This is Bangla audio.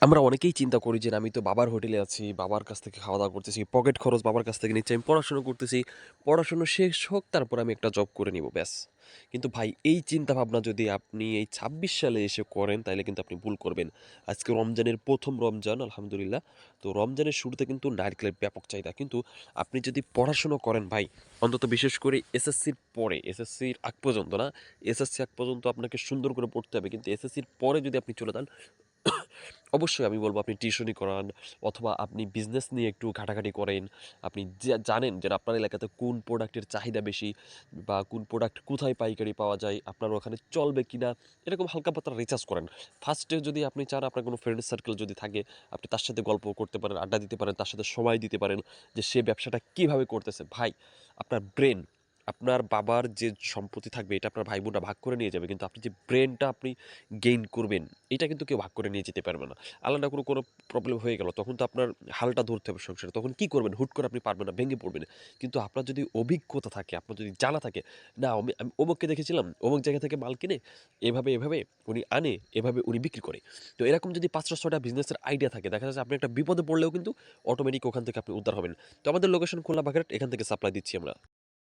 আমরা অনেকেই চিন্তা করি যে, আমি তো বাবার হোটেলে আছি, বাবার কাছ থেকে খাওয়া-দাওয়া করতেছি, পকেট খরচ বাবার কাছ থেকে নিচ্ছি, আমি পড়াশোনা করতেছি, পড়াশোনা শেষ হোক তারপর আমি একটা জব করে নিব, ব্যাস। কিন্তু ভাই এই চিন্তাভাবনা যদি আপনি এই ২৬ সালে এসে করেন তাইলে কিন্তু আপনি ভুল করবেন। আজকে রমজানের ১ম রমজান আলহামদুলিল্লাহ। তো রমজানের শুরুতে কিন্তু নারিকেলের ব্যাপক চাহিদা। কিন্তু আপনি যদি পড়াশোনা করেন ভাই, অন্তত বিশেষ করে এসএসসির পরে, এসএসসির আগ পর্যন্ত না, এসএসসি আগ পর্যন্ত আপনাকে সুন্দর করে পড়তে হবে। কিন্তু এসএসসির পরে যদি আপনি চলে যান অবশ্যই আমি বলব আপনি টিউশনি করান অথবা আপনি বিজনেস নিয়ে একটু ঘাটাঘাটি করেন। আপনি জানেন যে আপনার এলাকাতে কোন প্রোডাক্টের চাহিদা বেশি বা কোন প্রোডাক্ট কোথায় পাইকারি পাওয়া যায়, আপনার ওখানে চলবে কিনা, এরকম হালকা পাতলা রিসার্চ করেন। ফার্স্টে যদি আপনি চান আপনার কোনো ফ্রেন্ড সার্কেল যদি থাকে, আপনি তার সাথে গল্প করতে পারেন, আড্ডা দিতে পারেন, তার সাথে সময় দিতে পারেন যে সে ব্যবসাটা কীভাবে করতেছে। ভাই, আপনার ব্রেন, আপনার বাবার যে সম্পত্তি থাকবে এটা আপনার ভাই বোনরা ভাগ করে নিয়ে যাবে। কিন্তু আপনি যে ব্রেনটা আপনি গেইন করবেন, এটা কিন্তু কেউ ভাগ করে নিয়ে যেতে পারবে না। আল্লাহ না করুক কোনো প্রবলেম হয়ে গেল, তখন তো আপনার হালটা ধরতে হবে সংসারে। তখন কি করবেন? হুট করে আপনি পারবেন না, ভেঙে পড়বেন। কিন্তু আপনার যদি অভিজ্ঞতা থাকে, আপনার যদি জানা থাকে, না আমি অমুককে দেখেছিলাম, অমুক জায়গা থেকে মাল কিনে এভাবে উনি আনে, এভাবে উনি বিক্রি করে। তো এরকম যদি ৫টা ৬টা বিজনেসের আইডিয়া থাকে, দেখা যাচ্ছে আপনি একটা বিপদে পড়লেও কিন্তু অটোমেটিক ওখান থেকে আপনি উদ্ধার হবেন। তো আমাদের লোকেশন খুলনা বাগেরহাট, এখান থেকে সাপ্লাই দিচ্ছি আমরা।